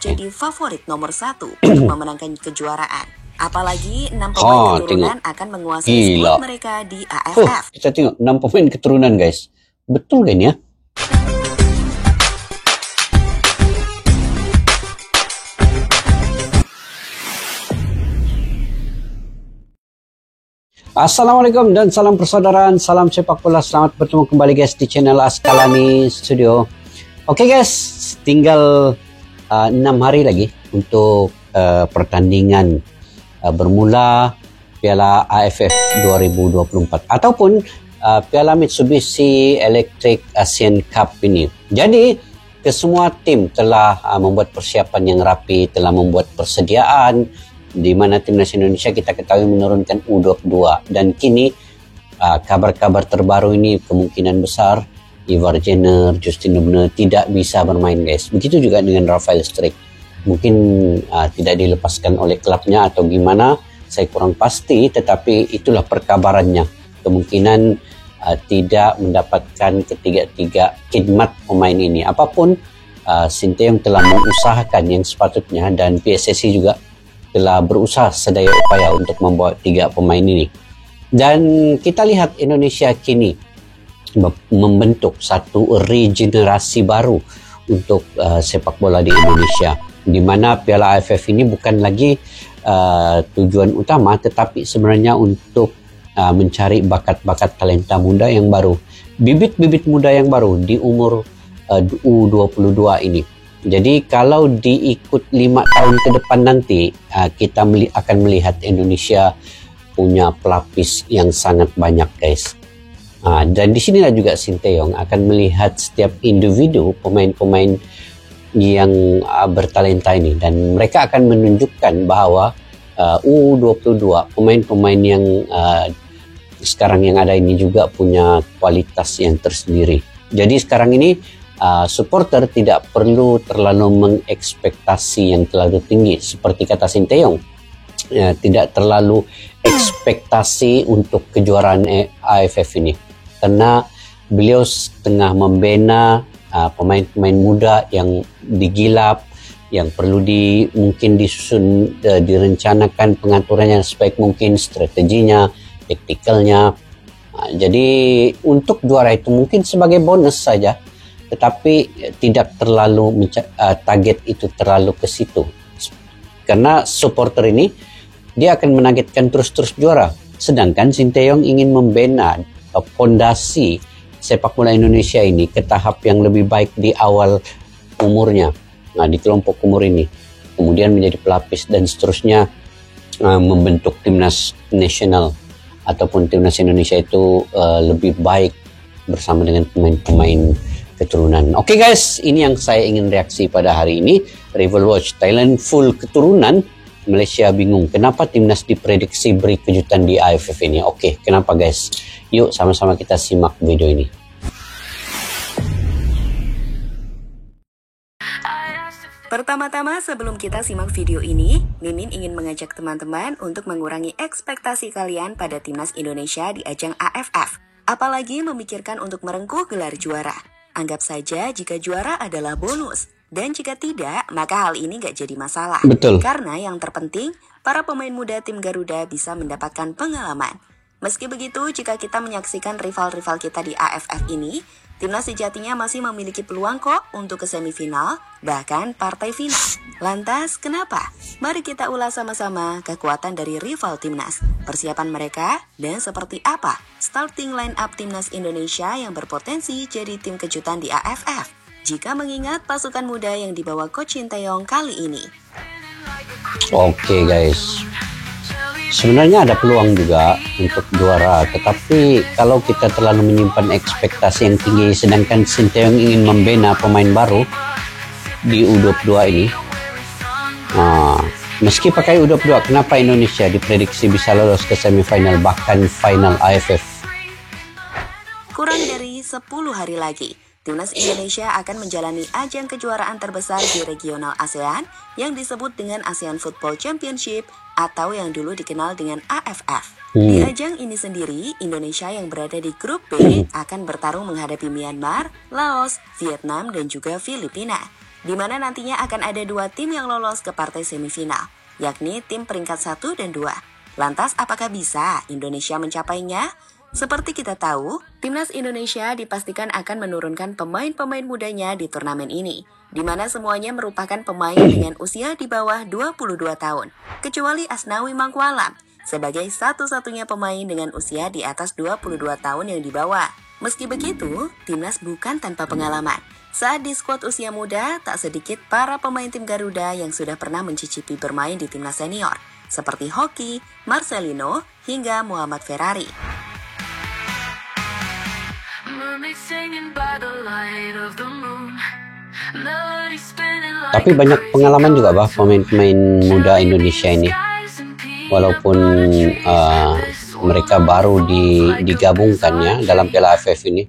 jadi favorit nomor 1 untuk memenangkan kejuaraan. Apalagi 6 pemain keturunan akan menguasai squad mereka di AFF. Kita tengok 6 pemain keturunan, guys. Betul kan ya? Assalamualaikum dan salam persaudaraan, salam sepak bola. Selamat bertemu kembali guys di channel Askalani Studio. Oke guys, tinggal 6 hari lagi untuk pertandingan bermula Piala AFF 2024 ataupun Piala Mitsubishi Electric Asian Cup ini. Jadi kesemua tim telah membuat persiapan yang rapi, telah membuat persediaan, di mana timnas Indonesia kita ketahui menurunkan U22 dan kini kabar-kabar terbaru ini kemungkinan besar Ivar Jenner, Justin Lubner tidak bisa bermain guys. Begitu juga dengan Rafael Struijk, mungkin tidak dilepaskan oleh klubnya atau gimana, saya kurang pasti, tetapi itulah perkabarannya. Kemungkinan tidak mendapatkan ketiga-tiga khidmat pemain ini. Apapun Sinteyong telah mengusahakan yang sepatutnya dan PSSI juga telah berusaha sedaya upaya untuk membawa 3 pemain ini. Dan kita lihat Indonesia kini membentuk satu regenerasi baru untuk sepak bola di Indonesia, di mana Piala AFF ini bukan lagi tujuan utama, tetapi sebenarnya untuk mencari bakat-bakat talenta muda yang baru, bibit-bibit muda yang baru di umur U22 ini. Jadi kalau diikut 5 tahun ke depan nanti, kita akan melihat Indonesia punya pelapis yang sangat banyak guys. Dan di sinilah juga Sinteyong akan melihat setiap individu pemain-pemain yang bertalenta ini, dan mereka akan menunjukkan bahwa U22 pemain-pemain yang sekarang yang ada ini juga punya kualitas yang tersendiri. Jadi sekarang ini supporter tidak perlu terlalu mengekspektasi yang terlalu tinggi seperti kata Sinteyong, tidak terlalu ekspektasi untuk kejuaraan AFF ini, karena beliau tengah membina pemain-pemain muda yang digilap, yang perlu mungkin disusun, direncanakan pengaturannya sebaik mungkin, strateginya, taktikalnya. Jadi untuk juara itu mungkin sebagai bonus saja, tetapi tidak terlalu target itu terlalu ke situ, karena supporter ini dia akan menargetkan terus-terus juara, sedangkan Sinteyong ingin membina fondasi sepak bola Indonesia ini ke tahap yang lebih baik di awal umurnya, di kelompok umur ini, kemudian menjadi pelapis dan seterusnya, membentuk timnas nasional ataupun timnas Indonesia itu lebih baik bersama dengan pemain-pemain keturunan. Oke guys, ini yang saya ingin reaksi pada hari ini. Rival Watch, Thailand full keturunan, Malaysia bingung kenapa timnas diprediksi beri kejutan di AFF ini. Oke, kenapa guys? Yuk sama-sama kita simak video ini. Pertama-tama sebelum kita simak video ini, Mimin ingin mengajak teman-teman untuk mengurangi ekspektasi kalian pada timnas Indonesia di ajang AFF, apalagi memikirkan untuk merengkuh gelar juara. Anggap saja jika juara adalah bonus, dan jika tidak, maka hal ini gak jadi masalah. Betul. Karena yang terpenting, para pemain muda tim Garuda bisa mendapatkan pengalaman. Meski begitu, jika kita menyaksikan rival-rival kita di AFF ini, timnas sejatinya masih memiliki peluang kok untuk ke semifinal, bahkan partai final. Lantas, kenapa? Mari kita ulas sama-sama kekuatan dari rival timnas, persiapan mereka, dan seperti apa starting line up timnas Indonesia yang berpotensi jadi tim kejutan di AFF, jika mengingat pasukan muda yang dibawa Coach Sinteyong kali ini. Oke guys, sebenarnya ada peluang juga untuk juara, tetapi kalau kita terlalu menyimpan ekspektasi yang tinggi, sedangkan Sinteyong ingin membina pemain baru di U22 ini, meski pakai U22, kenapa Indonesia diprediksi bisa lolos ke semifinal bahkan final AFF? Kurang dari 10 hari lagi, timnas Indonesia akan menjalani ajang kejuaraan terbesar di regional ASEAN yang disebut dengan ASEAN Football Championship atau yang dulu dikenal dengan AFF. Di ajang ini sendiri, Indonesia yang berada di grup B akan bertarung menghadapi Myanmar, Laos, Vietnam, dan juga Filipina. di mana nantinya akan ada 2 tim yang lolos ke partai semifinal, yakni tim peringkat 1 dan 2. Lantas apakah bisa Indonesia mencapainya? Seperti kita tahu, Timnas Indonesia dipastikan akan menurunkan pemain-pemain mudanya di turnamen ini, di mana semuanya merupakan pemain dengan usia di bawah 22 tahun, kecuali Asnawi Mangkualam, sebagai satu-satunya pemain dengan usia di atas 22 tahun yang dibawa. Meski begitu, Timnas bukan tanpa pengalaman. Saat di skuad usia muda, tak sedikit para pemain tim Garuda yang sudah pernah mencicipi bermain di Timnas senior, seperti Hoki, Marcelino, hingga Muhammad Ferrari. Tapi banyak pengalaman juga bah pemain-pemain muda Indonesia ini. Walaupun mereka baru digabungkannya dalam Piala AFF ini.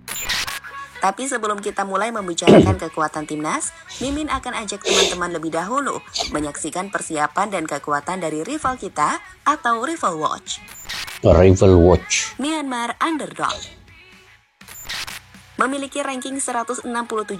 Tapi sebelum kita mulai membicarakan kekuatan Timnas, Mimin akan ajak teman-teman lebih dahulu menyaksikan persiapan dan kekuatan dari rival kita atau Rival Watch. Rival Watch. Myanmar Underdog. Memiliki ranking 167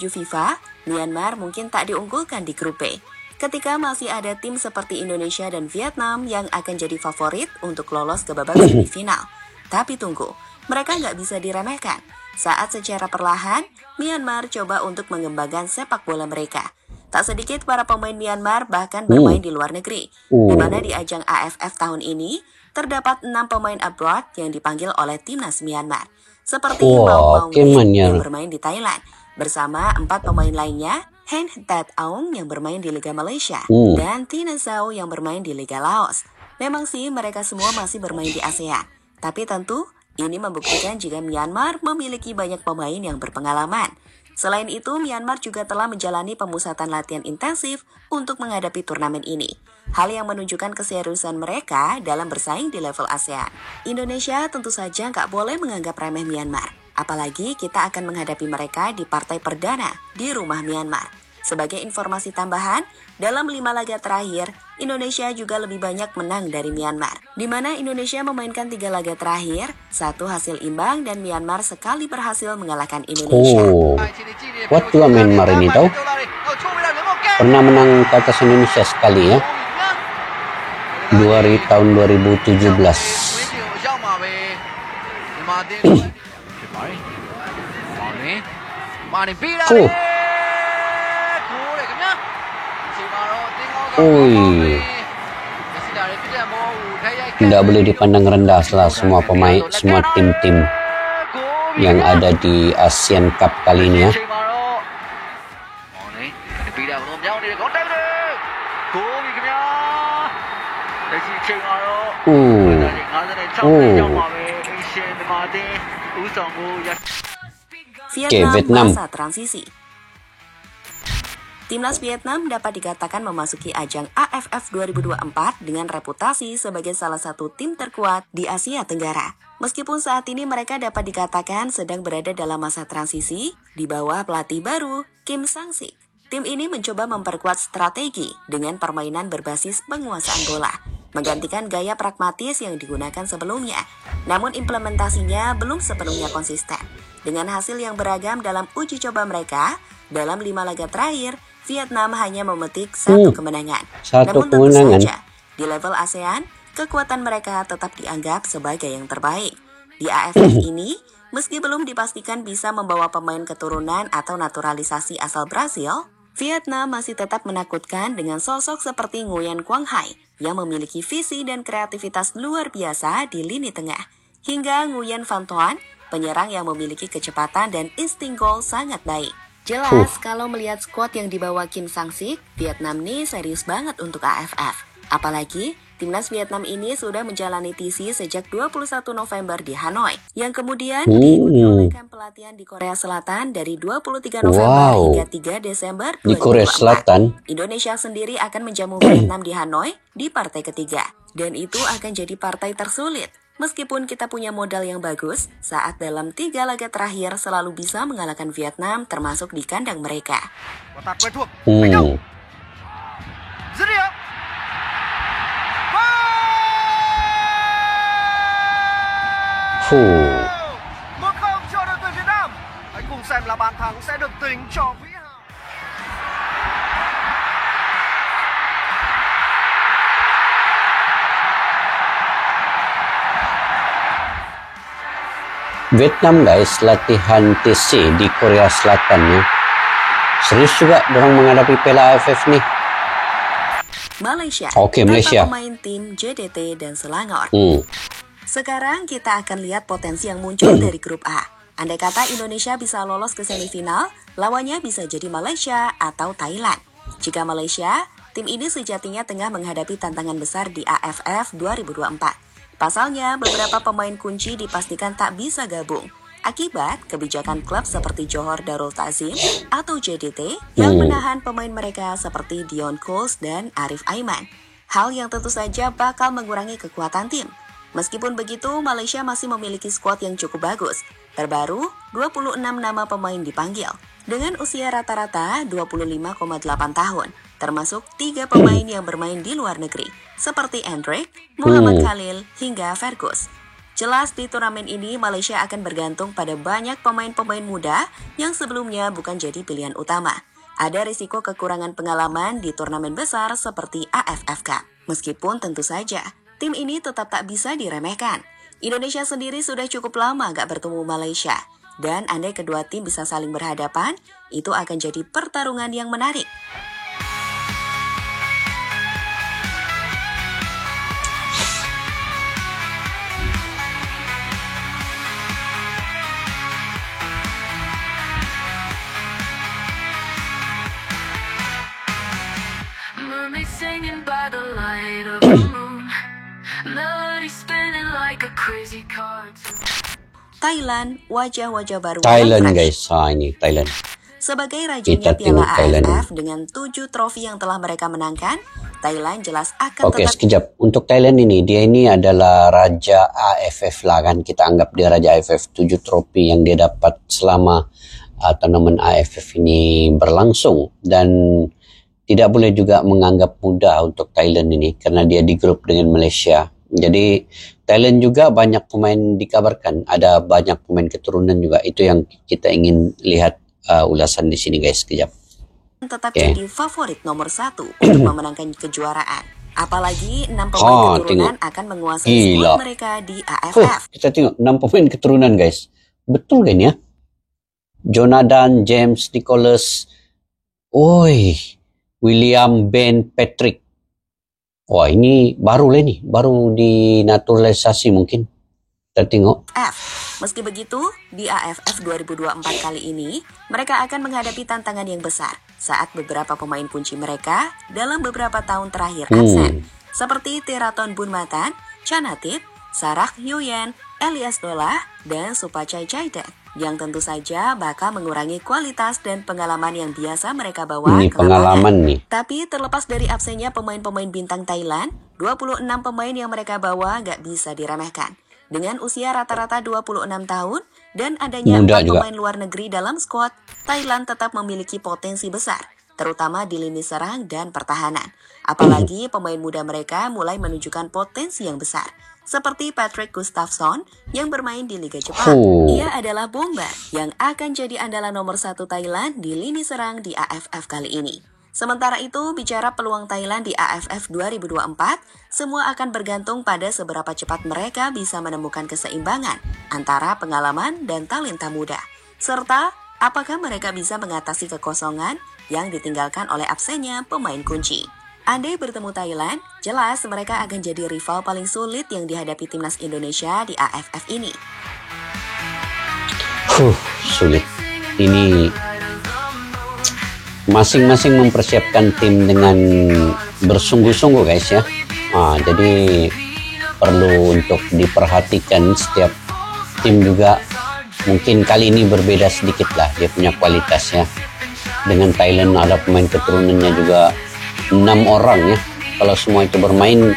FIFA, Myanmar mungkin tak diunggulkan di grup B. Ketika masih ada tim seperti Indonesia dan Vietnam yang akan jadi favorit untuk lolos ke babak semifinal. Tapi tunggu, mereka nggak bisa diremehkan. Saat secara perlahan, Myanmar coba untuk mengembangkan sepak bola mereka. Tak sedikit para pemain Myanmar bahkan bermain di luar negeri, di mana di ajang AFF tahun ini, terdapat 6 pemain abroad yang dipanggil oleh Timnas Myanmar. Seperti Mau Mau yang bermain di Thailand, bersama 4 pemain lainnya, Hen Tat Aung yang bermain di Liga Malaysia, dan Tina Zhao yang bermain di Liga Laos. Memang sih mereka semua masih bermain di ASEAN, tapi tentu ini membuktikan jika Myanmar memiliki banyak pemain yang berpengalaman. Selain itu, Myanmar juga telah menjalani pemusatan latihan intensif untuk menghadapi turnamen ini. Hal yang menunjukkan keseriusan mereka dalam bersaing di level ASEAN. Indonesia tentu saja nggak boleh menganggap remeh Myanmar. Apalagi kita akan menghadapi mereka di partai perdana di rumah Myanmar. Sebagai informasi tambahan, dalam 5 laga terakhir, Indonesia juga lebih banyak menang dari Myanmar. Di mana Indonesia memainkan 3 laga terakhir, 1 hasil imbang dan Myanmar sekali berhasil mengalahkan Indonesia. Kuat juga Myanmar ini tahu. Pernah menang ke atas Indonesia sekali ya. Tahun 2017. Tidak boleh dipandang rendah lah semua pemain, semua tim-tim yang ada di Asian Cup kali ini ya. Vietnam masa transisi. Timnas Vietnam dapat dikatakan memasuki ajang AFF 2024 dengan reputasi sebagai salah satu tim terkuat di Asia Tenggara. Meskipun saat ini mereka dapat dikatakan sedang berada dalam masa transisi di bawah pelatih baru Kim Sang-sik. Tim ini mencoba memperkuat strategi dengan permainan berbasis penguasaan bola, menggantikan gaya pragmatis yang digunakan sebelumnya. Namun implementasinya belum sepenuhnya konsisten. Dengan hasil yang beragam dalam uji coba mereka, dalam 5 laga terakhir, Vietnam hanya memetik 1 kemenangan. Namun tentu saja, di level ASEAN, kekuatan mereka tetap dianggap sebagai yang terbaik. Di AFF ini, meski belum dipastikan bisa membawa pemain keturunan atau naturalisasi asal Brasil, Vietnam masih tetap menakutkan dengan sosok seperti Nguyen Quang Hai yang memiliki visi dan kreativitas luar biasa di lini tengah, hingga Nguyen Van Toan, penyerang yang memiliki kecepatan dan insting gol sangat baik. Jelas kalau melihat skuad yang dibawa Kim Sang-sik, Vietnam nih serius banget untuk AFF. Apalagi timnas Vietnam ini sudah menjalani TC sejak 21 November di Hanoi, yang kemudian diikuti oleh kamp pelatihan di Korea Selatan dari 23 November hingga 3 Desember 2024. Di Korea Selatan, Indonesia sendiri akan menjamu Vietnam di Hanoi di partai ketiga, dan itu akan jadi partai tersulit. Meskipun kita punya modal yang bagus, saat dalam 3 laga terakhir selalu bisa mengalahkan Vietnam termasuk di kandang mereka. Vietnam guys, latihan TC di Korea Selatan ya. Serius juga dorang menghadapi Piala AFF nih. Malaysia, Malaysia. tanpa pemain tim JDT dan Selangor. Sekarang kita akan lihat potensi yang muncul dari grup A. Andai kata Indonesia bisa lolos ke semifinal, lawannya bisa jadi Malaysia atau Thailand. Jika Malaysia, tim ini sejatinya tengah menghadapi tantangan besar di AFF 2024. Pasalnya, beberapa pemain kunci dipastikan tak bisa gabung akibat kebijakan klub seperti Johor Darul Ta'zim atau JDT yang menahan pemain mereka seperti Dion Coles dan Arif Aiman. Hal yang tentu saja bakal mengurangi kekuatan tim. Meskipun begitu, Malaysia masih memiliki skuad yang cukup bagus. Terbaru, 26 nama pemain dipanggil dengan usia rata-rata 25,8 tahun, termasuk 3 pemain yang bermain di luar negeri, seperti Hendrik, Muhammad Khalil, hingga Fergus. Jelas di turnamen ini Malaysia akan bergantung pada banyak pemain-pemain muda yang sebelumnya bukan jadi pilihan utama. Ada risiko kekurangan pengalaman di turnamen besar seperti AFF Cup. Meskipun tentu saja, tim ini tetap tak bisa diremehkan. Indonesia sendiri sudah cukup lama gak bertemu Malaysia. Dan andai kedua tim bisa saling berhadapan, itu akan jadi pertarungan yang menarik. Singing by the light of the moon, melody spinning like a crazy cartoon. Thailand, wajah-wajah baru. Thailand guys, ini Thailand. Sebagai rajanya Piala AFF dengan 7 trofi yang telah mereka menangkan, Thailand jelas akan tetap... sekejap. Untuk Thailand ini, dia ini adalah raja AFF lah kan. Kita anggap dia raja AFF, 7 trofi yang dia dapat selama turnamen AFF ini berlangsung. Dan tidak boleh juga menganggap mudah untuk Thailand ini karena dia di grup dengan Malaysia. Jadi Thailand juga banyak pemain dikabarkan, ada banyak pemain keturunan juga. Itu yang kita ingin lihat ulasan di sini guys, sekejap. Tetap jadi favorit nomor 1 untuk memenangkan kejuaraan. Apalagi 6 pemain keturunan akan menguasai skuad mereka di AFF. Kita tengok 6 pemain keturunan guys. Betul kan ya? Jonathan, James, Nicholas, William, Ben, Patrick. Wah, ini baru lah nih. Baru dinaturalisasi mungkin. Kita tengok. Meski begitu, di AFF 2024 kali ini, mereka akan menghadapi tantangan yang besar saat beberapa pemain kunci mereka dalam beberapa tahun terakhir absen. Seperti Tiraton Bunmatan, Chanatip, Sarah Hyuyen, Elias Dolah, dan Supachai Chaiden, yang tentu saja bakal mengurangi kualitas dan pengalaman yang biasa mereka bawa ke lapangan. Tapi terlepas dari absennya pemain-pemain bintang Thailand, 26 pemain yang mereka bawa gak bisa diremehkan. Dengan usia rata-rata 26 tahun dan adanya 4 pemain luar negeri dalam skuad, Thailand tetap memiliki potensi besar, terutama di lini serang dan pertahanan. Apalagi pemain muda mereka mulai menunjukkan potensi yang besar, seperti Patrick Gustafsson yang bermain di Liga Jepang. Ia adalah bomber yang akan jadi andalan nomor 1 Thailand di lini serang di AFF kali ini. Sementara itu, bicara peluang Thailand di AFF 2024, semua akan bergantung pada seberapa cepat mereka bisa menemukan keseimbangan antara pengalaman dan talenta muda. Serta, apakah mereka bisa mengatasi kekosongan yang ditinggalkan oleh absennya pemain kunci. Andai bertemu Thailand, jelas mereka akan jadi rival paling sulit yang dihadapi timnas Indonesia di AFF ini. Sulit. Ini masing-masing mempersiapkan tim dengan bersungguh-sungguh guys ya. Jadi perlu untuk diperhatikan setiap tim juga. Mungkin kali ini berbeda sedikit lah dia punya kualitasnya. Dengan Thailand ada pemain keturunannya juga 6 orang ya. Kalau semua itu bermain,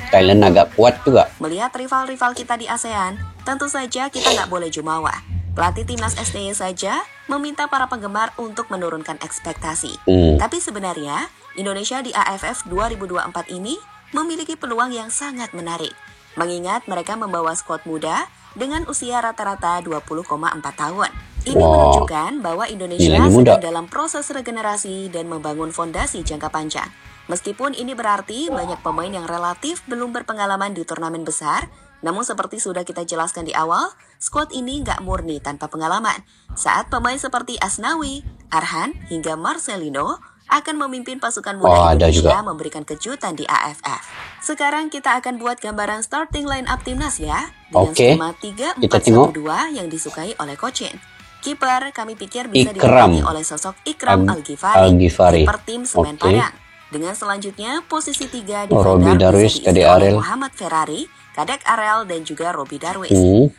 Thailand agak kuat juga. Melihat rival-rival kita di ASEAN, tentu saja kita nggak boleh jumawa. Pelatih timnas SDY saja meminta para penggemar untuk menurunkan ekspektasi. Tapi sebenarnya, Indonesia di AFF 2024 ini memiliki peluang yang sangat menarik. Mengingat mereka membawa skuad muda dengan usia rata-rata 20,4 tahun. Ini menunjukkan bahwa Indonesia sedang dalam proses regenerasi dan membangun fondasi jangka panjang. Meskipun ini berarti banyak pemain yang relatif belum berpengalaman di turnamen besar, namun seperti sudah kita jelaskan di awal, skuad ini nggak murni tanpa pengalaman. Saat pemain seperti Asnawi, Arhan, hingga Marcelino akan memimpin pasukan muda Indonesia memberikan kejutan di AFF. Sekarang kita akan buat gambaran starting line up timnas ya, dengan skema 3-4-1-2 yang disukai oleh Coach Shin. Kiper kami pikir bisa diganti oleh sosok Ikram Al-Ghifari, kiper tim Semen Padang. Dengan selanjutnya posisi 3 defender bisa diisi oleh Muhammad Ferrari, Kadek Arel, dan juga Robi Darwis.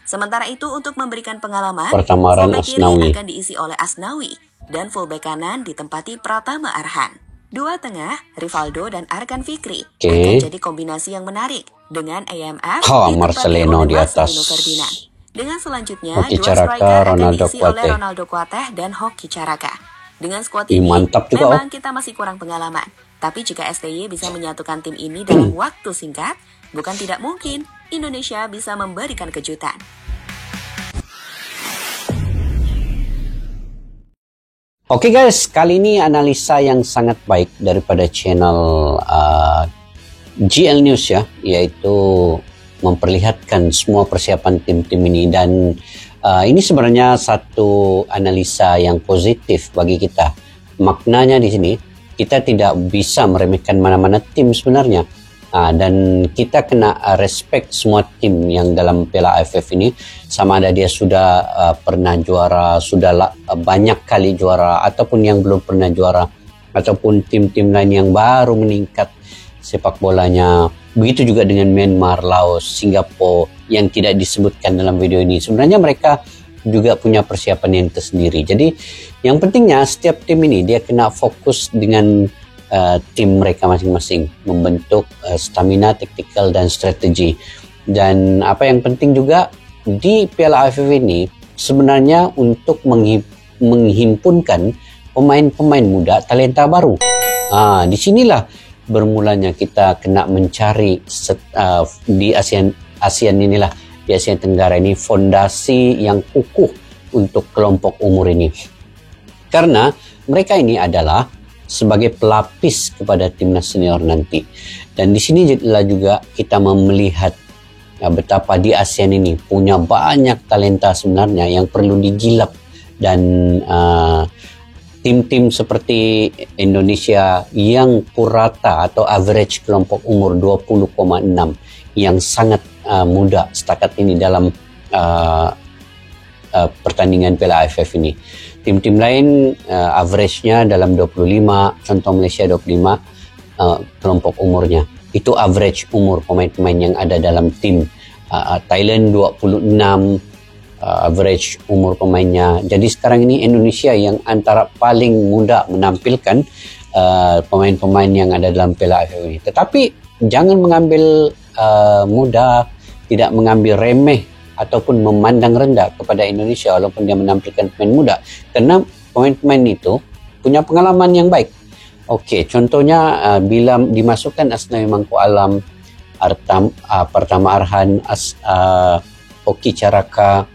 Sementara itu untuk memberikan pengalaman, fullback kiri akan diisi oleh Asnawi, dan fullback kanan ditempati Pratama Arhan. Dua tengah, Rivaldo dan Arkan Fikri akan jadi kombinasi yang menarik dengan AMF Marcelino di atas. Dengan selanjutnya, dua striker akan diisi oleh Ronaldo Kuateh dan Hoki Caraka. Dengan skuad ini, memang kita masih kurang pengalaman. Tapi jika STY bisa menyatukan tim ini dalam waktu singkat, bukan tidak mungkin Indonesia bisa memberikan kejutan. Oke guys, kali ini analisa yang sangat baik daripada channel GL News ya, yaitu memperlihatkan semua persiapan tim-tim ini, dan ini sebenarnya satu analisa yang positif bagi kita. Maknanya di sini kita tidak bisa meremehkan mana-mana tim sebenarnya, dan kita kena respect semua tim yang dalam Piala AFF ini, sama ada dia sudah pernah juara, sudah banyak kali juara, ataupun yang belum pernah juara, ataupun tim-tim lain yang baru meningkat sepak bolanya. Begitu juga dengan Myanmar, Laos, Singapura yang tidak disebutkan dalam video ini. Sebenarnya mereka juga punya persiapan yang tersendiri. Jadi yang pentingnya setiap tim ini dia kena fokus dengan tim mereka masing-masing, membentuk stamina, taktikal, dan strategi. Dan apa yang penting juga di Piala AFF ini sebenarnya untuk menghimpunkan pemain-pemain muda, talenta baru. Disinilah bermulanya kita kena mencari di ASEAN inilah, di Asia Tenggara ini, fondasi yang kukuh untuk kelompok umur ini. Karena mereka ini adalah sebagai pelapis kepada timnas senior nanti. Dan di sini juga kita melihat betapa di ASEAN ini punya banyak talenta sebenarnya yang perlu digilap. Dan tim-tim seperti Indonesia yang purata atau average kelompok umur 20,6 yang sangat muda setakat ini dalam pertandingan Piala AFF ini. Tim-tim lain average-nya dalam 25, contoh Malaysia 25 kelompok umurnya. Itu average umur pemain-pemain yang ada dalam tim. Thailand 26 average umur pemainnya. Jadi sekarang ini Indonesia yang antara paling muda menampilkan pemain-pemain yang ada dalam Piala AFF ini. Tetapi jangan mengambil mudah, tidak mengambil remeh ataupun memandang rendah kepada Indonesia walaupun dia menampilkan pemain muda, karena pemain-pemain itu punya pengalaman yang baik. Oke, contohnya bila dimasukkan Asnawi Mangku Alam, Pratama Arhan, Hoki Caraka,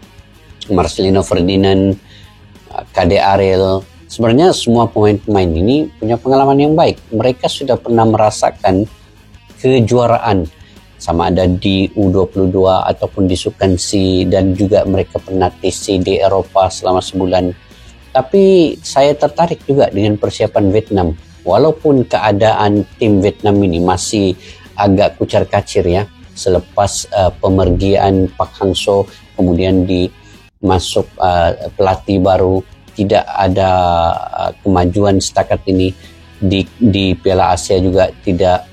Marcelino Ferdinand, Kadek Arel, sebenarnya semua pemain-pemain ini punya pengalaman yang baik. Mereka sudah pernah merasakan kejuaraan, sama ada di U22 ataupun di Sukan C, dan juga mereka pernah TC di Eropa selama sebulan. Tapi saya tertarik juga dengan persiapan Vietnam. Walaupun keadaan tim Vietnam ini masih agak kucar-kacir ya, selepas pemergian Pak Hang Seo, kemudian masuk pelatih baru, tidak ada kemajuan setakat ini di Piala Asia juga tidak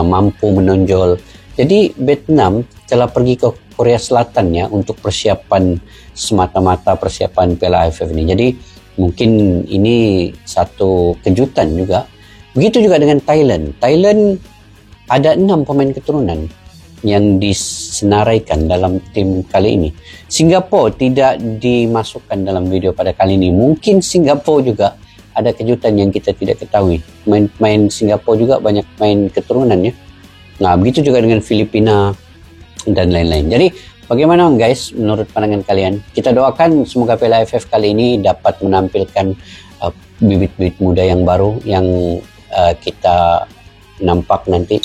mampu menonjol. Jadi Vietnam telah pergi ke Korea Selatan ya untuk persiapan, semata-mata persiapan Piala AFF ini. Jadi mungkin ini satu kejutan juga. Begitu juga dengan Thailand. Thailand ada 6 pemain keturunan yang disenaraikan dalam tim kali ini. Singapura tidak dimasukkan dalam video pada kali ini. Mungkin Singapura juga ada kejutan yang kita tidak ketahui. Main Singapura juga banyak main keturunan ya. Nah, begitu juga dengan Filipina dan lain-lain. Jadi, bagaimana guys menurut pandangan kalian? Kita doakan semoga Piala AFF kali ini dapat menampilkan bibit-bibit muda yang baru yang kita nampak nanti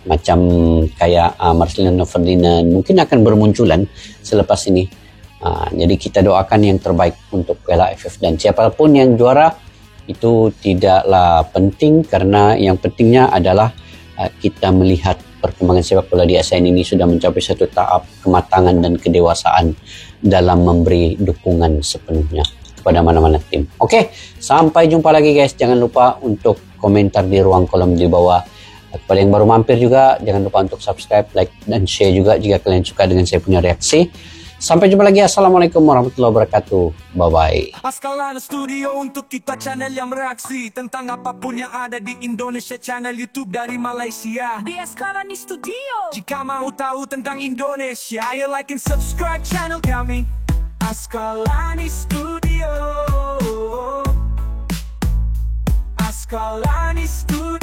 macam kayak Marcelino Ferdinand mungkin akan bermunculan selepas ini. Jadi kita doakan yang terbaik untuk Piala AFF, dan siapapun yang juara itu tidaklah penting, karena yang pentingnya adalah kita melihat perkembangan sepak bola di ASEAN ini sudah mencapai satu tahap kematangan dan kedewasaan dalam memberi dukungan sepenuhnya kepada mana-mana tim. Oke, sampai jumpa lagi guys. Jangan lupa untuk komentar di ruang kolom di bawah. Kepada yang baru mampir juga, jangan lupa untuk subscribe, like, dan share juga jika kalian suka dengan saya punya reaksi. Sampai jumpa lagi. Assalamualaikum warahmatullahi wabarakatuh. Bye-bye. Askalani Studio untuk kita channel yang bereaksi tentang apapun yang ada di Indonesia, channel YouTube dari Malaysia di Askalani Studio. Jika mau tahu tentang Indonesia, ayo like and subscribe channel kami Askalani Studio. Askalani Studio.